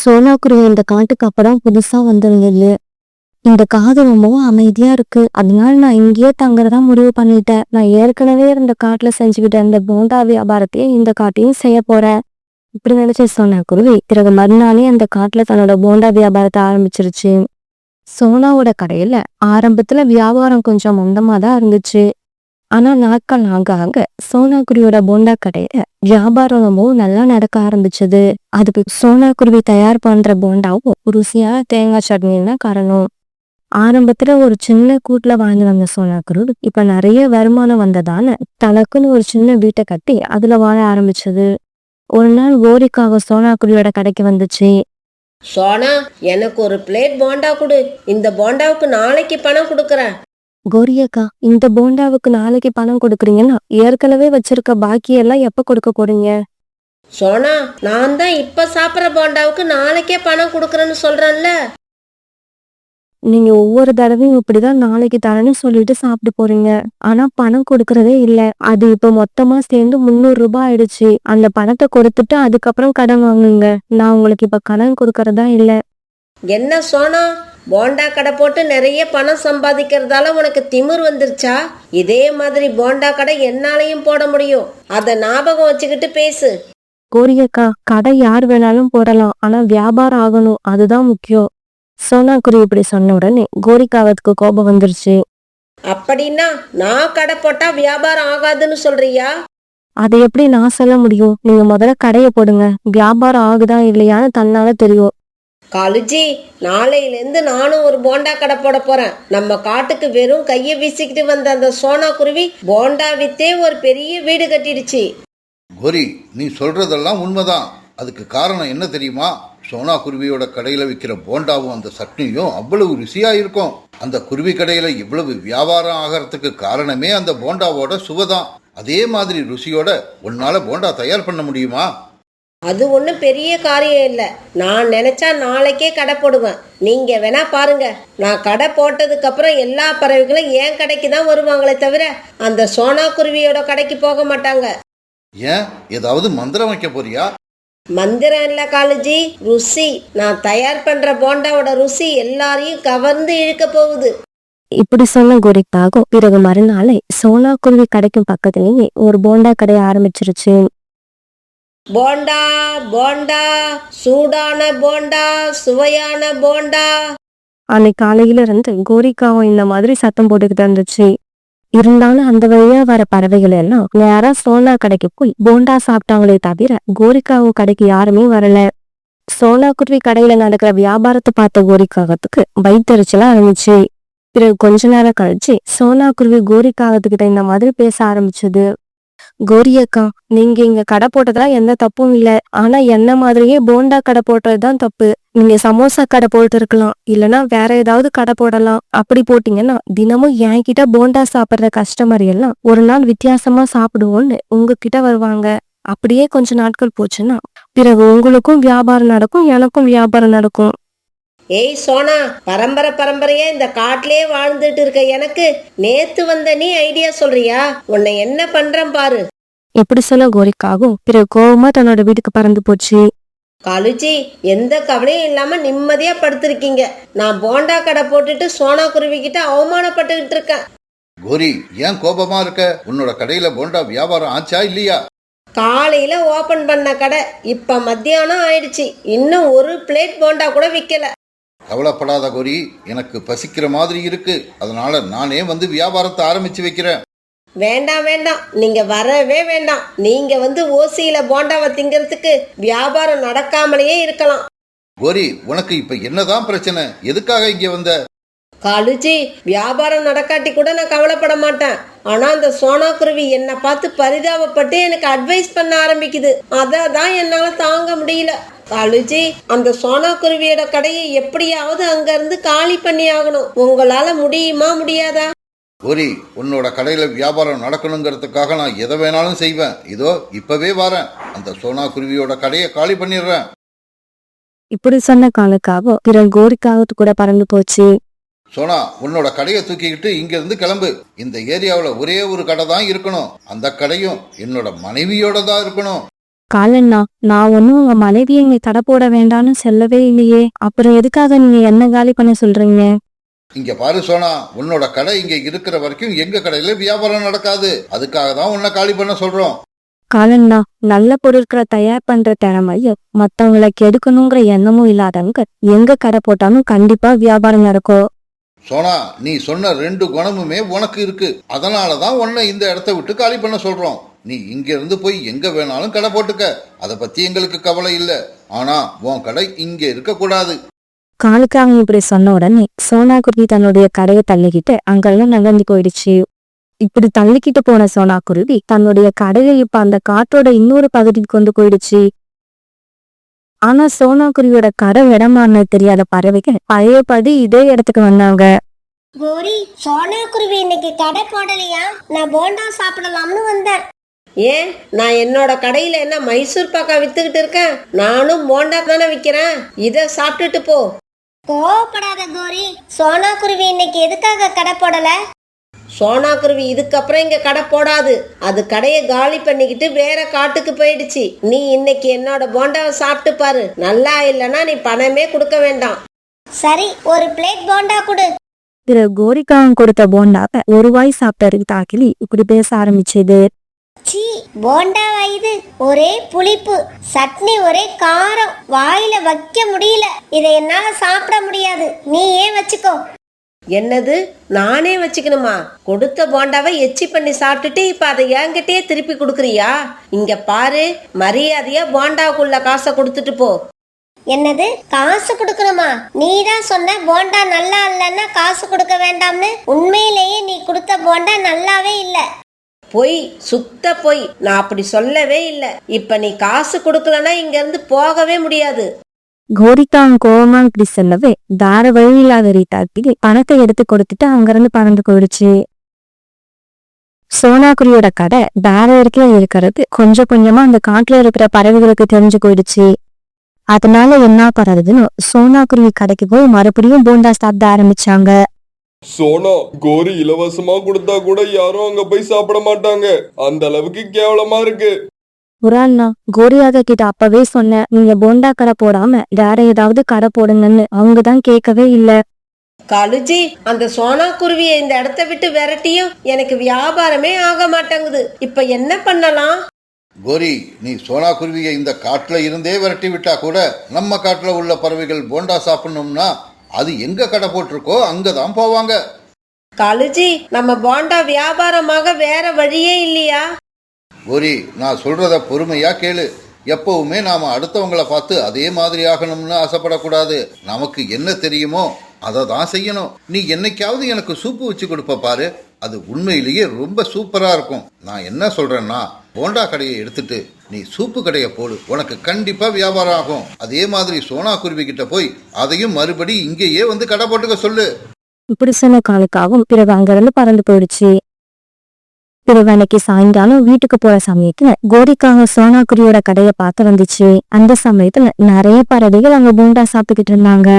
சோனாக்குருவி இந்த காட்டுக்கு அப்பதான் புதுசா வந்திருந்தது. இந்த காடு ரொம்பவும் அமைதியா இருக்கு. அதனால நான் இங்கேயே தங்குறதா முடிவு பண்ணிட்டேன். நான் ஏற்கனவே இருந்த காட்டுல செஞ்சுக்கிட்ட இந்த போண்டா வியாபாரத்தையும் இந்த காட்டையும் செய்ய போறேன். இப்படி நினைச்ச சோனாக்குருவி பிறகு மறுநாளே அந்த காட்டுல தன்னோட போண்டா வியாபாரத்தை ஆரம்பிச்சிருச்சு. சோனாவோட கடையில ஆரம்பத்துல வியாபாரம் கொஞ்சம் மந்தமா தான் இருந்துச்சு. ஆனா நாட்கள் ஆக ஆக சோனாக்குருவியோட போண்டா கடையில வியாபாரம் ரொம்பவும் நல்லா நடக்க ஆரம்பிச்சது. அதுக்கு சோனாக்குருவி தயார் பண்ற போண்டாவும் ருசியான தேங்காய் சட்னின்னு தான் காரணம். ஆரம்பத்துல ஒரு சின்ன கூட்டுல வாழ்ந்து வந்த சோனாக்குருவி இப்ப நிறைய வருமானம் வந்ததால தனக்குன்னு ஒரு சின்ன வீட்டை கட்டி அதுல வாழ ஆரம்பிச்சது. ஒரு நாள் கோரிக்காக சோனாக்குருவியோட கடைக்கு வந்துச்சு. சோனா, எனக்கு ஒரு பிளேட் போண்டா கொடு. இந்த போண்டாவுக்கு நாளைக்கு பணம் கொடுக்கறேன். கோரியக்கா, இந்த போண்டாவுக்கு நாளைக்கு பணம் கொடுக்குறீங்கன்னா ஏற்கனவே வச்சிருக்க பாக்கியெல்லாம் எப்ப கொடுக்க போறீங்க? சோனா, நான் தான் இப்ப சாப்பிட்ற போண்டாவுக்கு நாளைக்கே பணம் கொடுக்கறேன்னு சொல்றேன்ல. நீங்க ஒவ்வொரு தடவையும் இப்படிதான் நாளைக்கு தரேன்னு சொல்லிட்டு சாப்பிட்டு போறீங்க. ஆனா பணம் கொடுக்கறதே இல்ல. அது இப்ப மொத்தமா சேர்ந்து 300 ரூபாய் ஆயிடுச்சு. அந்த பணத்தை கொடுத்துட்டு அதுக்கப்புறம் கடன் வாங்குங்க. நான் உங்களுக்கு இப்ப கடன் கொடுக்கறதா இல்ல. என்ன சோனா, போண்டா கடை போட்டு நிறைய பணம் சம்பாதிக்கிறதால உனக்கு திமிர் வந்துருச்சா? இதே மாதிரி போண்டா கடை என்னாலையும் போட முடியும். அதை ஞாபகம் வச்சுக்கிட்டு பேசு. கோரியக்கா, கடை யார் வேணாலும் போடலாம். ஆனா வியாபாரம் ஆகணும், அதுதான் முக்கியம். சோனாக்குருவி இப்படி சொன்ன உடனே கோரிக்காவதுக்கு கோபம் வந்துருச்சு. அப்படின்னா நான் கடை போட்டா வியாபாரம் ஆகாதுன்னு சொல்றியா? அதை எப்படி நான் சொல்ல முடியும்? நீங்க முதல்ல கடையை போடுங்க. வியாபாரம் ஆகுதா இல்லையான்னு தன்னால தெரியும். காலுஜி, நாளையிலேருந்து நானும் ஒரு போண்டா கடை போட போறேன். நம்ம காட்டுக்கு வெறும் கையை வீசிக்கிட்டு வந்த அந்த சோனா குருவி போண்டா வித்தே ஒரு பெரிய வீடு கட்டிடுச்சு. கோரி, நீ சொல்றதெல்லாம் உண்மைதான். அதுக்கு காரணம் என்ன தெரியுமா? சோனா குருவியோட கடையில விற்கிற போண்டாவும் அந்த சட்னியும் அவ்வளவு ருசியா இருக்கும். அந்த குருவி கடையில இவ்வளவு வியாபாரம் ஆகிறதுக்கு காரணமே அந்த போண்டாவோட சுவைதான். அதே மாதிரி ருசியோட உன்னால போண்டா தயார் பண்ண முடியுமா? அது ஒன்றும் பெரிய காரியம் இல்லை. நான் நினைச்சா நாளைக்கே கடை போடுவேன். நீங்க வேணா பாருங்க. நான் கடை போட்டதுக்கு அப்புறம் எல்லா பறவைகளும் என் கடைக்கு தான் வருவாங்களே தவிர அந்த சோனா குருவியோட கடைக்கு போக மாட்டாங்க. ஏன், ஏதாவது மந்திரம் வைக்க போறியா? மந்திரம் இல்ல காலுஜி, ருசி. நான் தயார் பண்ற போண்டாவோட ருசி எல்லாரையும் கவர்ந்து இழுக்க போகுது. இப்படி சொன்ன கோரிக்காகும் பிறகு மறுநாளை சோனாக்குருவி கடைக்கும் பக்கத்துலயே ஒரு போண்டா கடை ஆரம்பிச்சிருச்சு. போண்டா போண்டா, சூடான போண்டா, சுவையான போண்டா. அன்னைக்கு காலையில இருந்து கோரிக்காவும் இந்த மாதிரி சத்தம் போட்டுக்கிட்டு இருந்துச்சு. இருந்தாலும் அந்த வழியா வர பறவைகள் எல்லாம் நேரா சோனா கடைக்கு போய் போண்டா சாப்பிட்டாங்களே தவிர கோரிக்காவு கடைக்கு யாருமே வரல. சோனாக்குருவி கடையில நடக்கிற வியாபாரத்தை பார்த்த கோரிக்காகத்துக்கு வயிற்றுச்சலா இருந்துச்சு. பிறகு கொஞ்ச நேரம் கழிச்சு சோனாக்குருவி கோரிக்காகத்துக்கிட்ட இந்த மாதிரி பேச ஆரம்பிச்சது. கோரியக்கா, நீங்க இங்க கடை போட்டதெல்லாம் எந்த தப்பும் இல்ல. ஆனா என்ன மாதிரியே போண்டா கடை போட்டதுதான் தப்பு. நீங்க சமோசா கடை போட்டு இருக்கலாம், இல்லனா வேற ஏதாவது கடை போடலாம். அப்படி போட்டீங்கன்னா தினமும் என்கிட்ட போண்டா சாப்பிடுற கஸ்டமர் எல்லாம் ஒரு நாள் வித்தியாசமா சாப்பிடுவோன்னு உங்ககிட்ட வருவாங்க. அப்படியே கொஞ்ச நாட்கள் போச்சுன்னா பிறகு உங்களுக்கும் வியாபாரம் நடக்கும், எனக்கும் வியாபாரம் நடக்கும். ஏய் சோனா, பரம்பரை பரம்பரையா இந்த காட்டிலே வாழ்ந்துட்டு இருக்க எனக்கு நேத்து வந்த நீ ஐடியா சொல்றியா? உன்னை என்ன பண்றேன் பாரு. எப்படி சொல்ல கோரிக்காகும் பிறகு கோவமா தன்னோட வீட்டுக்கு பறந்து போச்சு. காலுஜி, எந்த கவலையும் இல்லாம நிம்மதியா படுத்திருக்கீங்க. நான் போண்டா கடை போட்டுட்டு சோனா குருவி கிட்ட அவமானப்பட்டுக்கிட்டு இருக்கேன். கோரி, ஏன் கோபமா இருக்க? உன்னோட கடையில போண்டா வியாபாரம் ஆச்சா இல்லையா? காலையில ஓபன் பண்ண கடை இப்ப மத்தியானம் ஆயிடுச்சு. இன்னும் ஒரு பிளேட் போண்டா கூட விக்கல. கவலைப்படாத கோரி, எனக்கு பசிக்கிற மாதிரி இருக்கு. அதனால நானே வந்து வியாபாரத்தை ஆரம்பிச்சு வைக்கிறேன். வேண்டாம் வேண்டாம், நீங்க வரவே வேண்டாம். நீங்க வந்து ஓசியில போண்டாவை திங்கிறதுக்கு வியாபாரம் நடக்காமலேயே இருக்கலாம். கோரி, உனக்கு இப்ப என்னதான் பிரச்சனை? எதுக்காக இங்க வந்த? காலுஜி, வியாபாரம் நடக்காட்டி கூட நான் கவலைப்பட மாட்டேன். ஆனா அந்த சோனா குருவி என்னை பார்த்து பரிதாபப்பட்டு எனக்கு அட்வைஸ் பண்ண ஆரம்பிக்குது. அதான் என்னால தாங்க முடியல. காலுஜி, அந்த சோனா குருவியோட கடையை எப்படியாவது அங்க இருந்து காலி பண்ணி ஆகணும். உங்களால முடியுமா முடியாதா? கோரி, உன்னோட கடையில வியாபாரம் நடக்கணுங்கிறதுக்காக நான் எதை வேணாலும் செய்வேன். இதோ இப்பவே வரேன். அந்த சோனா குருவியோட கடையை காலி பண்ணிடுறேன். இப்படி சொன்ன காலுக்காக பிறகு கோரிக்காகத்து கூட பறந்து போச்சு. சோனா, உன்னோட கடையை தூக்கிக்கிட்டு இங்க இருந்து கிளம்பு. இந்த ஏரியாவில் ஒரே ஒரு கடை தான் இருக்கணும். அந்த கடையும் என்னோட மனைவியோட தான் இருக்கணும். காலண்ணா, நான் ஒன்னும் உங்க மனைவியை இங்க கடை போட வேண்டாம்னு சொல்லவே இல்லையே. அப்புறம் எதுக்காக நீங்க என்ன காலி பண்ண சொல்றீங்க? இங்க பாரு சோனா, உன்னோட கடை இங்க இருக்கிற வரைக்கும் எங்க கடையில வியாபாரம் நடக்காது. அதுக்காக தான் உன்னை காலி பண்ண சொல்றோம். காலண்ணா, நல்ல பொருட்களை தயார் பண்ற திறமையும் மத்தவங்களை கெடுக்கணுங்கிற எண்ணமும் இல்லாதவங்க எங்க கடை போட்டாலும் கண்டிப்பா வியாபாரம் நடக்கும். சோனா, நீ சொன்ன 2 குணமுமே உனக்கு இருக்கு. அதனாலதான் உன்னை இந்த இடத்த விட்டு காலி பண்ண சொல்றோம். நீ இங்க இருந்து போய் எங்க வேணாலும் கடை போட்டுக்க, அதை பத்தி எங்களுக்கு கவலை இல்ல. ஆனா உன் கடை இங்க இருக்க கூடாது. காலுக்காக இப்படி சொன்ன உடனே சோனா குருவி தன்னுடைய கடையை தள்ளிக்கிட்டு அங்கெல்லாம் நகர்ந்து போயிடுச்சு. இப்படி தள்ளிக்கிட்டு போன சோனா குருவி தன்னுடைய கடையை இப்ப அந்த காட்டோட இன்னொரு பகுதிக்கு கொண்டு போயிடுச்சு. ஆனா சோனா குருவியோட கடை இடமானது தெரியாத பறவைகள் பழையபடி இதே இடத்துக்கு வந்தாங்க. கோரி, சோனா குருவி இன்னைக்கு கடை போடலையா? நான் போண்டா சாப்பிடலாம்னு வந்தேன். ஏன், நான் என்னோட கடையில என்ன மைசூர் பாக்கா வித்துக்கிட்டு இருக்கேன்? நானும் போண்டா தானே விக்கிறேன். இத சாப்பிட்டுட்டு போ. கோவப்படாத கோரி, சோனா குருவி இன்னைக்கு எதுக்காக கடை போடல? சோனா குருவி இதுக்கப்புறம் இங்க கடை போடாது. அது கடையை காலி பண்ணிக்கிட்டு வேற காட்டுக்கு போயிடுச்சு. நீ இன்னைக்கு என்னோட போண்டாவை சாப்பிட்டு பாரு. நல்லா இல்லைன்னா நீ பணமே கொடுக்க வேண்டாம். சரி, ஒரு பிளேட் போண்டா கொடு. பிறகு கோரிக்காக கொடுத்த போண்டாவை ஒரு வாய் சாப்பிட்டதுக்கு தாக்கிலி இப்படி பேச ஆரம்பிச்சது. சீ, போண்டா இது ஒரே புளிப்பு, சட்னி ஒரே காரம், வாயில வைக்க முடியல. இதை என்னால சாப்பிட முடியாது. நீ ஏன் வச்சுக்கோ. என்னது, நானே வச்சுக்கணுமா? கொடுத்த போண்டாவை எச்சி பண்ணி சாப்பிட்டுட்டு இப்ப அதை என்கிட்டயே திருப்பி கொடுக்குறியா? இங்க பாரு, மரியாதையா போண்டாவுக்குள்ள காசை கொடுத்துட்டு போ. என்னது, காசு கொடுக்கணுமா? நீ தான் சொன்ன போண்டா நல்லா இல்லைன்னா காசு கொடுக்க வேண்டாம்னு. உண்மையிலேயே நீ கொடுத்த போண்டா நல்லாவே இல்ல. பொய், சுத்த பொய். நான் அப்படி சொல்லவே இல்லை. இப்ப நீ காசு கொடுக்கலன்னா இங்க இருந்து போகவே முடியாது. கோரிக்காங்க கோவமா இப்படி சொல்லவே தார வழி இல்லாத ரீதாக்கு பணத்தை எடுத்து கொடுத்துட்டு அங்கிருந்து பறந்து போயிடுச்சு. சோனாக்குருவியோட கடை தார வரைக்கும் இருக்கிறது கொஞ்சம் கொஞ்சமா அந்த காட்டுல இருக்கிற பறவைகளுக்கு தெரிஞ்சு போயிடுச்சு. அதனால என்ன பண்றதுன்னு சோனாக்குருவி கடைக்கு போய் மறுபடியும் போண்டா சாப்பிட ஆரம்பிச்சாங்க. சோனா, கோரி இலவசமா கொடுத்தா கூட யாரும் அங்க போய் சாப்பிட மாட்டாங்க. அந்த அளவுக்கு கேவலமா இருக்கு. ஒரு நாள் நான் கோரியாத கிட்ட அப்பவே சொன்னேன், நீங்க போண்டா கடை போடாம வேற ஏதாவது கடை போடுங்கன்னு. அவங்கதான் கேட்கவே இல்ல. காலுஜி, அந்த சோனா குருவியை இந்த இடத்த விட்டு விரட்டியும் எனக்கு வியாபாரமே ஆக மாட்டேங்குது. இப்ப என்ன பண்ணலாம்? கோரி, நீ சோனா குருவியை இந்த காட்டுல இருந்தே விரட்டி விட்டா கூட நம்ம காட்டுல உள்ள பறவைகள் போண்டா சாப்பிடணும்னா அது எங்க கடை போட்டிருக்கோ அங்கதான் போவாங்க. காலுஜி, நம்ம போண்டா வியாபாரமாக வேற வழியே இல்லையா? கோரி, நான் சொல்றத பொறுமையா கேளு. எப்பவுமே நாம அடுத்தவங்களை பார்த்து அதே மாதிரி ஆகணும்னு ஆசைப்படக்கூடாது. நமக்கு என்ன தெரியுமோ அதை தான் செய்யணும். நீ என்னைக்காவது எனக்கு சூப்பு வச்சு கொடுப்ப பாரு, அது உண்மையிலேயே ரொம்ப சூப்பரா இருக்கும். நான் என்ன சொல்றேன்னா, போண்டா கடையை எடுத்துட்டு நீ சூப்பு கடையை போடு, உனக்கு கண்டிப்பா வியாபாரம் ஆகும். அதே மாதிரி சோனா குருவி கிட்ட போய் அதையும் மறுபடி இங்கேயே வந்து கடை போட்டுக்க சொல்லு. இப்படி சொன்ன காலுக்காகவும் பிறகு அங்கிருந்து பறந்து போயிடுச்சு. பிறகு அன்னைக்கு சாயங்காலம் வீட்டுக்கு போற சமயத்துல கோரிக்காக சோனாக்குருவியோட கடையை பார்த்து வந்துச்சு. அந்த சமயத்துல நிறைய பறவைகள் அங்க போண்டா சாப்பிட்டுக்கிட்டு இருந்தாங்க.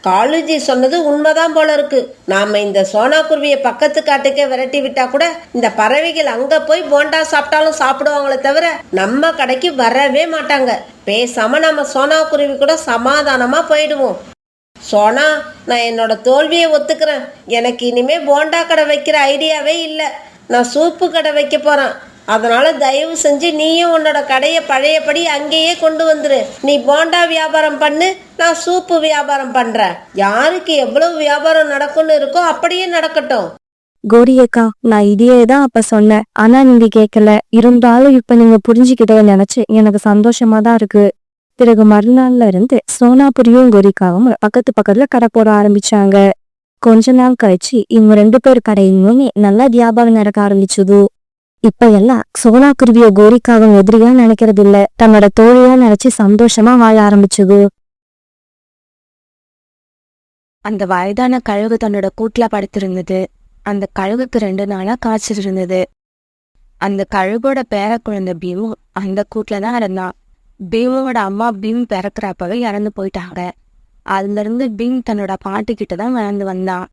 காலுஜி சொன்னது உண்மைதான் போல இருக்கு. நாம இந்த சோனா குருவியை பக்கத்து காட்டுக்கே விரட்டி விட்டா கூட இந்த பறவைகள் அங்க போய் போண்டா சாப்பிட்டாலும் சாப்பிடுவாங்களே தவிர நம்ம கடைக்கு வரவே மாட்டாங்க. பேசாம நம்ம சோனா குருவி கூட சமாதானமா போயிடுவோம். சோனா, நான் என்னோட தோல்வியை ஒத்துக்கிறேன். எனக்கு இனிமே போண்டா கடை வைக்கிற ஐடியாவே இல்லை. நான் சூப்பு கடை வைக்க போறேன். அதனால தயவு செஞ்சு நீயும் உன்னோட கடையை பழையபடி அங்கேயே கொண்டு வந்துரு. நீ போண்டா வியாபாரம் பண்ணு, நான் சூப்பு வியாபாரம் பண்றேன். யாருக்கு எவ்வளவு வியாபாரம் நடக்கும்னு இருக்கோ அப்படியே நடக்கட்டும். கோரியக்கா, நான் இதையே தான் அப்ப சொன்னேன். ஆனா நீங்க கேட்கல. இருந்தாலும் இப்ப நீங்க புரிஞ்சுக்கிட்டே நினைச்சு எனக்கு சந்தோஷமா தான் இருக்கு. பிறகு மறுநாள்ல இருந்து சோனாபுரியும் கோரிக்காவும் பக்கத்து பக்கத்துல கடை போட ஆரம்பிச்சாங்க. கொஞ்ச நாள் கழிச்சு இவங்க 2 பேர் கடையுமே நல்லா வியாபாரம் நடக்க ஆரம்பிச்சது. இப்ப எல்லாம் சோனா குருவிய கோரிக்காவும் எதிரியா நினைக்கிறது இல்ல, தன்னோட தோழியா நினைச்சு சந்தோஷமா வாழ ஆரம்பிச்சது. அந்த வயதான கழுகு தன்னோட கூட்டுல படுத்திருந்தது. அந்த கழுகுக்கு 2 நாளா காய்ச்சல் இருந்தது. அந்த கழுகோட பேர குழந்தை பீமு அந்த கூட்டுலதான் இருந்தான். பீமோட அம்மா பீம் பிறக்கிறப்பவே இறந்து போயிட்டாங்க. அதுல இருந்து பீம் தன்னோட பாட்டி கிட்டதான் வளர்ந்து வந்தான்.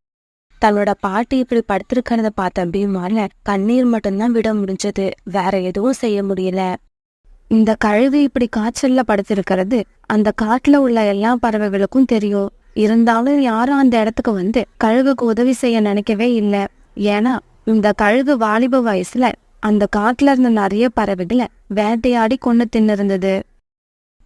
தன்னோட பாட்டி இப்படி படுத்திருக்கிறத பார்த்த பீமால கண்ணீர் மட்டும்தான் விட முடிஞ்சது. வேற எதுவும் செய்ய முடியல. இந்த கழுகு இப்படி காய்ச்சல்ல படுத்திருக்கிறது அந்த காட்டுல உள்ள எல்லா பறவைகளுக்கும் தெரியும். இருந்தாலும் யாரும் அந்த இடத்துக்கு வந்து கழுகுக்கு உதவி செய்ய நினைக்கவே இல்லை. ஏன்னா இந்த கழுகு வாலிப வயசுல அந்த காட்டுல இருந்த நிறைய பறவைகளை வேட்டையாடி கொண்டு தின்னிருந்தது.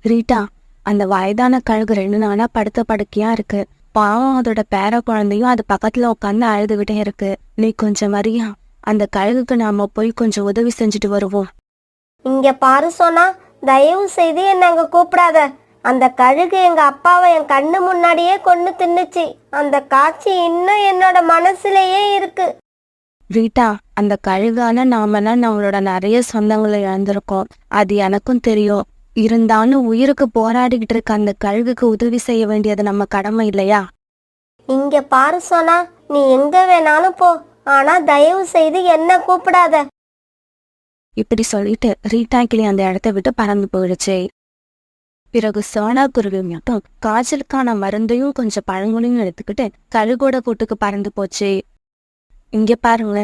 ரீட்டா, அந்த வயதான கழுகு 2 நாளா படுத்த படுக்கையா இருக்கு. பாவம், அதோட பேர குழந்தையும் அது பக்கத்துல உட்காந்து அழுதுகிட்டே இருக்கு. நீ கொஞ்சம் வரியா? அந்த கழுகுக்கு நாம போய் கொஞ்சம் உதவி செஞ்சுட்டு வருவோம். இங்க பாரு சோனா, தயவு செய்து என்ன அங்க கூப்பிடாத. அந்த கழுகு எங்க அப்பாவை என் கண்ணு முன்னாடியே கொண்டு தின்னுச்சு. அந்த காட்சி இன்னும் என்னோட மனசுலயே இருக்கு. ரீட்டா, அந்த கழுகான நாமெல்லாம் நம்மளோட நிறைய சொந்தங்களை இழந்திருக்கோம். அது எனக்கும் தெரியும். இருந்தாலும் உயிருக்கு போராடிக்கிட்டு இருக்க அந்த கழுகுக்கு உதவி செய்ய வேண்டியது நம்ம கடமை இல்லையா? இங்க பாரு சோனா, நீ எங்க வேணாலும் போ, ஆனா தயவு செய்து என்ன கூப்பிடாத. இப்படி சொல்லிட்டு ரீட்டா கிளி அந்த இடத்த விட்டு பறந்து போயிடுச்சு. பிறகு சோனா குருவி மட்டும் காய்ச்சலுக்கான மருந்தையும் கொஞ்சம் பழங்களையும் எடுத்துக்கிட்டு கழுகோட கூட்டுக்கு பறந்து போச்சு. இங்க பாருங்க,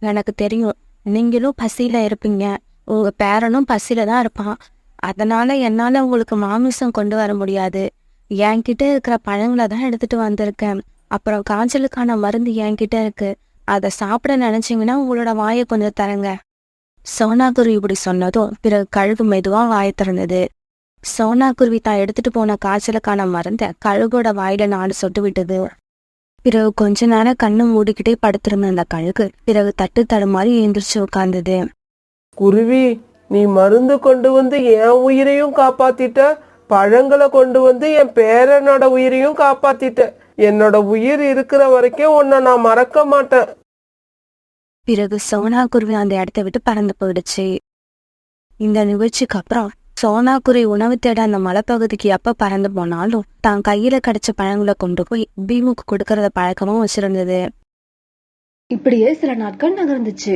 எனக்கு தெரியும் நீங்களும் பசியில இருப்பீங்க, உங்க பேரனும் பசியில தான் இருப்பான். அதனால என்னால உங்களுக்கு மாமிசம் கொண்டு வர முடியாது. என்கிட்ட இருக்கிற பழங்களை தான் எடுத்துட்டு வந்திருக்கேன். அப்புறம் காய்ச்சலுக்கான மருந்து என்கிட்ட இருக்கு, அதை சாப்பிட நினைச்சீங்கன்னா உங்களோட வாயை கொஞ்சம் தரங்க. சோனா குருவி இப்படி சொன்னதும் பிறகு கழுகு மெதுவா வாயை திறந்தது. சோனா குருவி தான் எடுத்துட்டு போன காய்ச்சலுக்கான மருந்தை கழுகோட வாயில 4 சொட்டு விட்டது. பிறகு கொஞ்ச நேரம் கண்ணு மூடிக்கிட்டே படுத்திருந்த அந்த கழுகு பிறகு தட்டு தடுமாறி எழுந்திரிச்சு உட்கார்ந்தது. குருவி, நீ மருந்து கொண்டு வந்து என் உயிரையும் காப்பாத்திட்ட, பழங்களை கொண்டு வந்து என் பேரனோட உயிரையும் காப்பாத்திட்ட. என்னோட உயிர் இருக்கிற வரைக்கும் உன்னை நான் மறக்க மாட்டேன். பிறகு சோனா குருவி அந்த இடத்த விட்டு பறந்து போயிடுச்சு. இந்த நிகழ்ச்சிக்கு அப்புறம் சோனா குருவி உணவு தேட அந்த மலைப்பகுதிக்கு எப்ப பறந்து போனாலும் தான் கையில கிடைச்ச பழங்களை கொண்டு போய் பீமுக்கு கொடுக்கறத பழக்கமும் வச்சிருந்தது. இப்படியே சில நாட்கள் நகர்ந்துச்சு.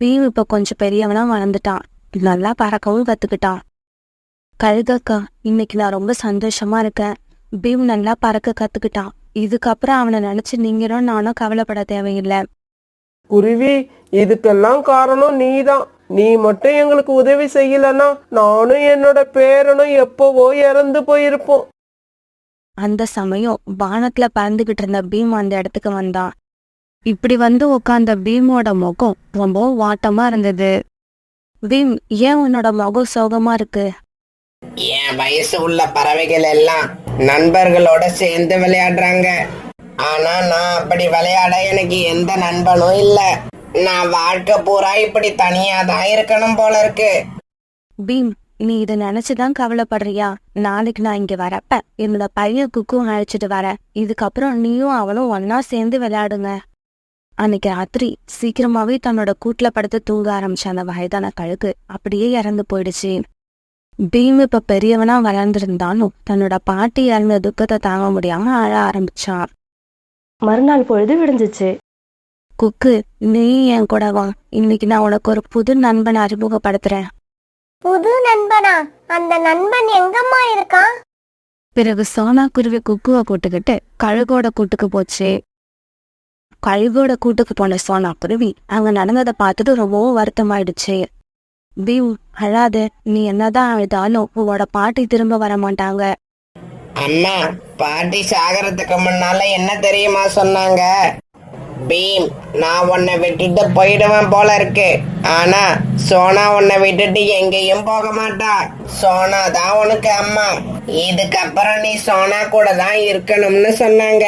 பீம் இப்ப கொஞ்சம் பெரியவனா வளர்ந்துட்டான். நல்லா பறக்கவும் கத்துக்கிட்டான். கழுகக்கா, இன்னைக்கு நான் ரொம்ப சந்தோஷமா இருக்கேன். பீம் நல்லா பறக்க கத்துக்கிட்டான். இதுக்கப்புறம் அவனை நினைச்சு நீங்களும் நானும் கவலைப்பட தேவையில்லை. குருவி, இதுக்கெல்லாம் காரணம் நீதான். நீ மட்டும் எங்களுக்கு உதவி செய்யலன்னா நானும் என்னோட பேரனும் எப்பவோ இறந்து போயிருப்போம். அந்த சமயம் வானத்துல பறந்துகிட்டு இருந்த பீம் அந்த இடத்துக்கு வந்தான். இப்படி வந்து உட்கார்ந்த பீமோட முகம் ரொம்ப வாட்டமா இருந்தது. பீம், ஏன் உன்னோட முகம் சோகமா இருக்கு? என் வயசு உள்ள பறவைகள் எல்லாம் நண்பர்களோட சேர்ந்து விளையாடுறாங்க. ஆனா நான் அப்படி விளையாட எனக்கு எந்த நண்பனும் இல்ல. நான் வாழ்க்கை பூரா இப்படி தனியா தான் இருக்கணும் போல இருக்கு. பீம், நீ இதை நினைச்சுதான் கவலைப்படுறியா? நாளைக்கு நான் இங்க வரப்ப என்னோட பையன் குக்கும் அழைச்சிட்டு வரேன். இதுக்கப்புறம் நீயும் அவளும் ஒன்னா சேர்ந்து விளையாடுங்க. அன்னைக்கு ராத்திரி சீக்கிரமாவே தன்னோட கூட்டுல படுத்து தூங்க ஆரம்பிச்ச அந்த வயதான கழுகு அப்படியே இறந்து போயிடுச்சு. பீம் இப்ப பெரியவனா வளர்ந்திருந்தாலும் தன்னோட பாட்டி இறந்த துக்கத்தை தாங்க முடியாம அழ ஆரம்பிச்சான். மறுநாள் பொழுது விடிஞ்சிச்சு. குக்கு, நீ என் கூட வா. இன்னைக்கு நான் உனக்கு ஒரு புது நண்பனை அறிமுகப்படுத்துறேன். புது நண்பனா? அந்த நண்பன் எங்கம்மா இருக்கான்? பிறகு சோனா குருவி குக்குவை கூட்டுக்கிட்டு கழுகோட கூட்டுக்கு போச்சு. கழுகோட கூட்டுக்கு போன சோனா குருவி அங்க நடந்ததை பார்த்துட்டு ரொம்பவும் வருத்தமாயிடுச்சு. பீம், அழாத. நீ என்னதான் அழுதாலும் உன்னோட பாட்டி திரும்ப வர மாட்டாங்க. அம்மா, பாட்டி சாகறதுக்கு முன்னால என்ன தெரியுமா சொன்னாங்க? பீம், நான் உன்னை விட்டுட்டு போயிடுவேன் போல இருக்கு. ஆனா சோனா உன்னை விட்டுட்டு எங்கேயும் போக மாட்டா. சோனா தான் உனக்கு அம்மா. இதுக்கப்புறம் நீ சோனா கூட தான் இருக்கணும்னு சொன்னாங்க.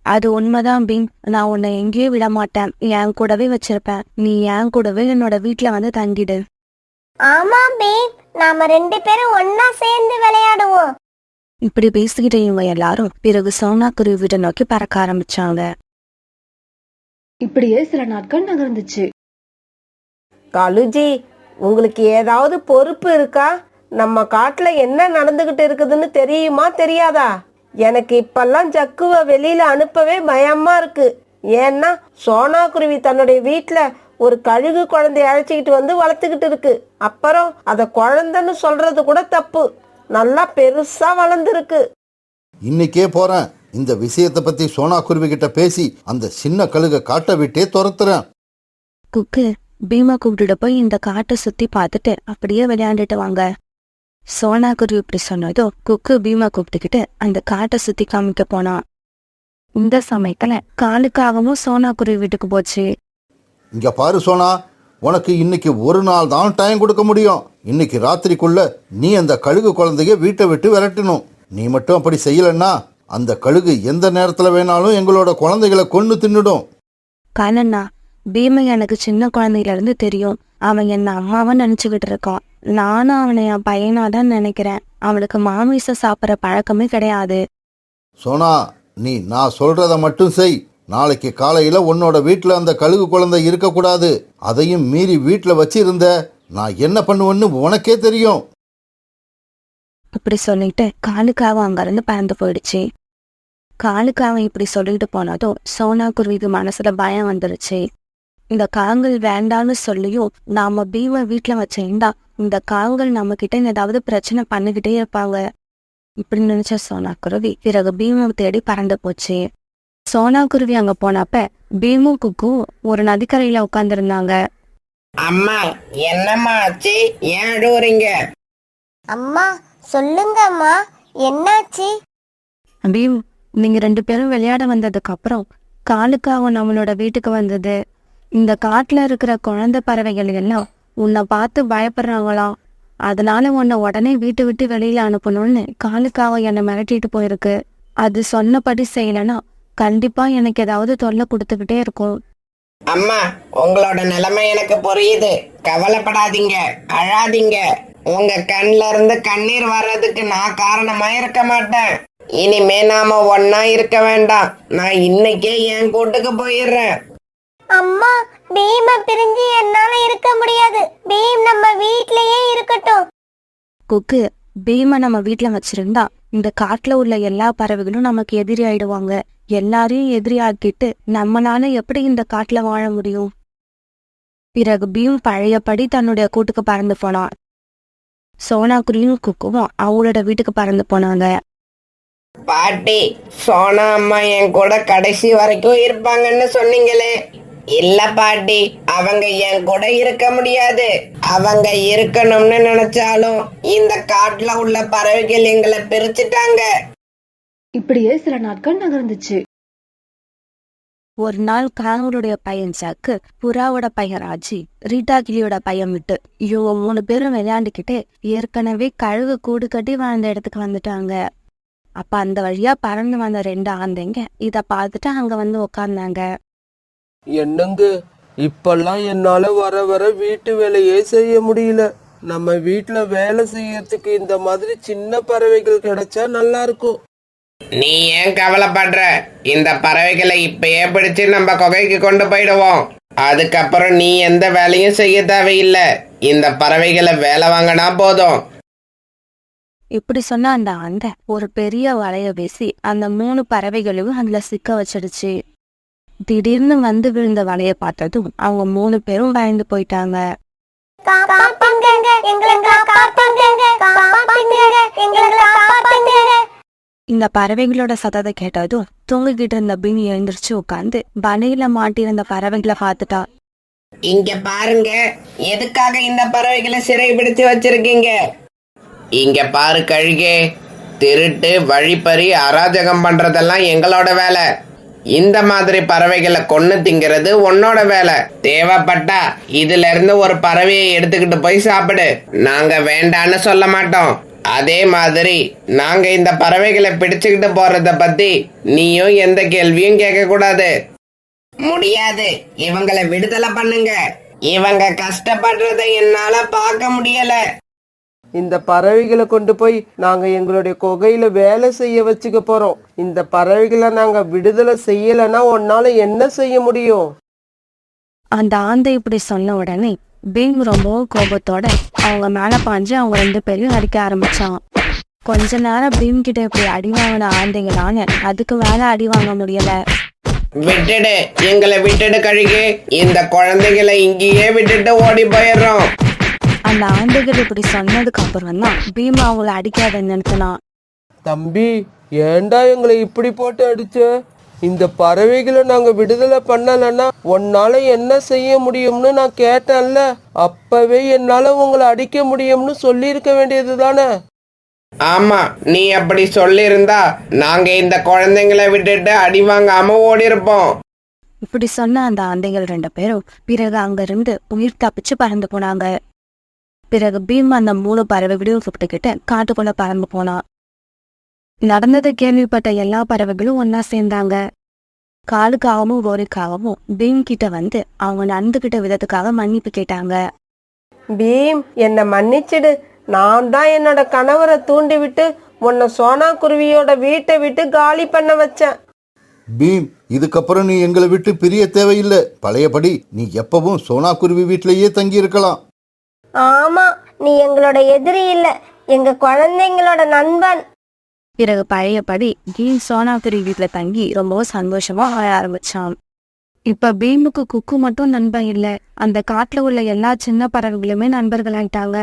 அது உண்மைதான் பீம். நான் உன்னை எங்கேயும் விட மாட்டேன். என் கூடவே வச்சிருப்பேன். நீ என் கூடவே என்னோட வீட்டுல வந்து தங்கிடு. ஆமா பீம், நாம 2 பேரும் ஒன்னா சேர்ந்து விளையாடுவோம். இப்படி பேசிக்கிட்டு இவங்க எல்லாரும் பிறகு சோனா குருவி வீட்டை நோக்கி பறக்க ஆரம்பிச்சாங்க. இப்படியே சில நாட்கள் நகர்ந்துச்சு. கழுஜி, உங்களுக்கு ஏதாவது பொறுப்பு இருக்கா? நம்ம காட்டுல என்ன நடந்துகிட்டு இருக்குதுன்னு தெரியுமா தெரியாதா? எனக்கு இப்பெல்லாம் ஜக்குவை வெளியில அனுப்பவே பயமா இருக்கு. ஏன்னா சோனா குருவி தன்னுடைய வீட்டுல ஒரு கழுகு குழந்தைய அழைச்சிக்கிட்டு வந்து வளர்த்துக்கிட்டு இருக்கு. அப்புறம் அத குழந்தைன்னு சொல்றது கூட தப்பு. நல்லா பெருசா வளர்ந்துருக்கு. இன்னைக்கே போறேன். இந்த விஷயத்தை பத்தி சோனா குருவி கிட்ட பேசி அந்த சின்ன கழுகை காட்ட விட்டே துரத்துறேன். குக்கு, பீமா கூப்பிட்டுட்டு போய் இந்த காட்டை சுத்தி பார்த்துட்டு அப்படியே விளையாண்டுட்டு வாங்க. சோனா குருவி இப்படி சொன்னதோ குக்கு பீமா கூப்பிட்டுக்கிட்டு அந்த காட்டை சுத்தி காமிக்க போனான். இந்த சமயத்துல காலுக்காகவும் சோனா குருவி வீட்டுக்கு போச்சு. இங்க பாரு சோனா, உனக்கு இன்னைக்கு ஒரு நாள் தான் டைம் கொடுக்க முடியும். இன்னைக்கு ராத்திரிக்குள்ள நீ அந்த கழுகு குழந்தைய வீட்டை விட்டு விரட்டணும். நீ மட்டும் அப்படி செய்யலன்னா அந்த கழுகு எந்த நேரத்துல வேணாலும் எங்களோட குழந்தைகளை கொன்னு தின்னுடும். காலண்ணா, பீமை எனக்கு சின்ன குழந்தையில இருந்து தெரியும். அவன் என்ன அம்மாவை நினைச்சுக்கிட்டு இருக்கான். நானும் அவனை என் பையனாதான் நினைக்கிறேன். அவனுக்கு மாமிசம் சாப்பிட்ற பழக்கமே கிடையாது. சோனா, நீ நான் சொல்றத மட்டும் செய். நாளைக்கு காலையில உன்னோட வீட்டுல அந்த கழுகு குழந்தை இருக்கக்கூடாது. அதையும் மீறி வீட்டுல வச்சிருந்த நான் என்ன பண்ணுவேன்னு உனக்கே தெரியும். இப்படி சொல்லிட்டு காலுக்காவும் அங்கிருந்து பறந்து போயிடுச்சு. காலுக்காவன் இப்படி சொல்லிட்டு போனதும் சோனா குருவிக்கு மனசுல பயம் வந்துருச்சு. இந்த காங்கள் வேண்டான்னு சொல்லியும் நாம பீமை வீட்டுல வச்சிருந்தா இந்த காங்கள் நம்ம கிட்ட ஏதாவது பிரச்சனை பண்ணிக்கிட்டே இருப்பாங்க. இப்படி நினைச்ச சோனா குருவி பிறகு பீமை தேடி பறந்து போச்சு. சோனா குருவி அங்க போனப்ப பீமும் குக்கும் ஒரு நதிக்கரையில உட்கார்ந்துருந்தாங்க. அம்மா, என்னம்மா ஆச்சு? ஏன் அழுவுறீங்க? அம்மா சொல்லுங்க அம்மா, என்னாச்சு? பீம், நீங்க 2 பேரும் விளையாட வந்ததுக்கு அப்புறம் காலுக்காவும் நம்மளோட வீட்டுக்கு வந்தது. இந்த காட்டுல இருக்கிற குழந்தை பறவைகள் எல்லாம் உன்னை பார்த்து பயப்படுறாங்களாம். அதனால உன்னை உடனே வீட்டை விட்டு வெளியில அனுப்பணும்னு காலுக்காவும் என்னை மிரட்டிட்டு போயிருக்கு. அது சொன்னபடி செய்யலன்னா கண்டிப்பா எனக்கு ஏதாவது தொல்லை கொடுத்துக்கிட்டே இருக்கும். அம்மா, உங்களோட நிலைமை எனக்கு புரியுது. கவலைப்படாதீங்க, அழாதீங்க. உங்க கண்ல இருந்து கண்ணீர் வர்றதுக்கு நான் காரணமா இருக்க மாட்டேன். இனிமே நாம ஒன்னா இருக்க வேண்டாம். நான் இன்னைக்கே என் கூட்டுக்கு போயிடுறேன். அம்மா, பீமை பிரிஞ்சு என்னால இருக்க முடியாது. பீம் நம்ம வீட்லயே இருக்கட்டும். குக்கு, பீமை நம்ம வீட்டுல வச்சிருந்தா இந்த காட்டுல உள்ள எல்லா பறவைகளும் நமக்கு எதிரி ஆயிடுவாங்க. எல்லாரையும் எதிரியாக்கிட்டு நம்மளால எப்படி இந்த காட்டுல வாழ முடியும்? பிறகு பீம் பழையபடி தன்னுடைய கூட்டுக்கு பறந்து போனான். சோனா குருவியும் குக்குவும் அவளோட வீட்டுக்கு பறந்து போனாங்க. பாட்டி, சோனா அம்மா என் கூட கடைசி வரைக்கும் இருப்பாங்கன்னு சொன்னீங்களே. இல்ல பாட்டி, அவங்க என் கூட இருக்க முடியாது. அவங்க இருக்கணும்னு நினைச்சாலும் இந்த காட்டுல உள்ள பறவைகள் எங்களை பிரிச்சுட்டாங்க. இப்படியே சில நாட்கள் நகர்ந்துச்சு. ஒரு நாள் காங்களுடைய பையன் சாக்கு, புறாவோட பையன் ராஜி, ரீட்டா கிளியோட பையன் விட்டு இவங்க 3 பேரும் விளையாண்டுக்கிட்டு ஏற்கனவே கழுகு கூடு கட்டி வாழ்ந்த இடத்துக்கு வந்துட்டாங்க. அப்ப அந்த வழியா பறந்து வந்த 2 ஆந்தைங்க இத பார்த்துட்டு அங்க வந்து உக்காந்தாங்க. என்னங்க, இப்பெல்லாம் என்னால வர வர வீட்டு வேலையே செய்ய முடியல. நம்ம வீட்டுல வேலை செய்யறதுக்கு இந்த மாதிரி சின்ன பறவைகள் கிடைச்சா நல்லா இருக்கும். நீ ஏன் கவலைப்படுற? இந்த பறவைகளை இப்பயே பிடிச்சு நம்ம குகைக்கு கொண்டு போயிடுவோம். அதுக்கப்புறம் நீ எந்த வேலையும் செய்ய தேவையில்லை. இந்த பறவைகளை வேலை வாங்கினா போதும். இப்படி சொன்ன அந்த ஆந்தை ஒரு பெரிய வலைய வீசி அந்த 3 பறவைகளையும் அதுல சிக்க வச்சிடுச்சு. திடீர்னு வந்து விழுந்த வலைய பார்த்ததும் அவங்க 3 பேரும் பயந்து போயிட்டாங்க. இந்த பறவைகளோட சத்தத்தை கேட்டதும் தூங்கிக்கிட்டு இருந்த பீம் எழுந்திரிச்சு உட்காந்து வலையில மாட்டிருந்த பறவைகளை பார்த்துட்டா. இங்க பாருங்க, எதுக்காக இந்த பறவைகளை சிறை பிடிச்சு வச்சிருக்கீங்க? இங்க பாரு கழுகே, திருட்டு, வழிப்பறி, அராஜகம் பண்றதெல்லாம் எங்களோட வேலை. இந்த மாதிரி பறவைகளை கொன்னு திங்கிறது உன்னோட வேலை. தேவைப்பட்டா இதுல இருந்து ஒரு பறவையை எடுத்துக்கிட்டு போய் சாப்பிடு. நாங்க வேண்டான்னு சொல்ல மாட்டோம். அதே மாதிரி நாங்க இந்த பறவைகளை பிடிச்சுக்கிட்டு போறத பத்தி நீயும் எந்த கேள்வியும் கேட்க கூடாது. முடியாது, இவங்களை விடுதலை பண்ணுங்க. இவங்க கஷ்டப்படுறதை என்னால பார்க்க முடியல. இந்த பறவைகளை கொண்டு போய் நாங்க எங்களுடைய குகையில வேலை செய்ய வச்சுக்க போறோம். இந்த பறவைகளை நாங்க விடுதலை செய்யலைன்னா உன்னால என்ன செய்ய முடியும்? அந்த ஆந்தை இப்படி சொன்ன உடனே பீம் ரொம்பவும் கோபத்தோட அவங்க மேல பாஞ்சு அவங்க 2 பேரையும் அடிக்க ஆரம்பிச்சான். கொஞ்ச நேரம் பீம் கிட்ட இப்படி அடி வாங்கின ஆந்தைங்களால அதுக்கு மேல அடி வாங்க முடியல. விட்டுடு, எங்களை விட்டுடு கழுகு. இந்த குழந்தைகளை இங்கேயே விட்டுட்டு ஓடி போயிடுறோம். அந்த ஆந்தைகள் இப்படி சொன்னதுக்கு அப்புறம் தான் பீம் அவங்கள அடிக்காத நிறுத்தினான். தம்பி, ஏண்டா எங்களை இப்படி போட்டு அடிச்ச? இந்த பறவைகளை நாங்க விடுதலை பண்ணலன்னா உன்னால என்ன செய்ய முடியும்னு நான் கேட்டேன்ல, அப்பவே என்னால உங்களை அடிக்க முடியும்னு சொல்லியிருக்க வேண்டியது தானே. ஆமா, நீ அப்படி சொல்லியிருந்தா நாங்க இந்த குழந்தைங்களை விட்டுட்டு அடி வாங்காம ஓடி இருப்போம். இப்படி சொன்ன அந்த ஆந்தைகள் 2 பேரும் பிறகு அங்கிருந்து உயிர் தப்பிச்சு பறந்து போனாங்க. பிறகு பீம் அந்த 3 பறவைகளையும் கூப்பிட்டுக்கிட்டு காட்டுக்குள்ள பறந்து போனான். நடந்ததை கேள்விப்பட்ட எல்லா பறவைகளும் ஒன்னா சேர்ந்தாங்க. காலுக்காகவும் கோரிக்காகவும் பீம் கிட்ட வந்து அவங்க நடந்துகிட்ட விதத்துக்காக மன்னிப்பு கேட்டாங்க. பீம், என்னை மன்னிச்சிடு. நான் தான் என்னோட கணவரை தூண்டி விட்டு உன்னை சோனா குருவியோட வீட்டை விட்டு காலி பண்ண வச்சேன். பீம், இதுக்கப்புறம் நீ எங்களை விட்டு பிரிய தேவையில்லை. பழையபடி நீ எப்பவும் சோனா குருவி வீட்டிலேயே தங்கி இருக்கலாம். ஆமா, நீ எங்களோட எதிரி இல்ல, எங்க குழந்தைங்களோட நண்பன். பிறகு பழையபடி பீம் சோனா குருவி வீட்டுல தங்கி ரொம்பவும் சந்தோஷமா வாழ ஆரம்பிச்சான். இப்ப பீமுக்கு குக்கு மட்டும் நண்பன் இல்ல, அந்த காட்டுல உள்ள எல்லா சின்ன பறவைகளுமே நண்பர்களாயிட்டாங்க.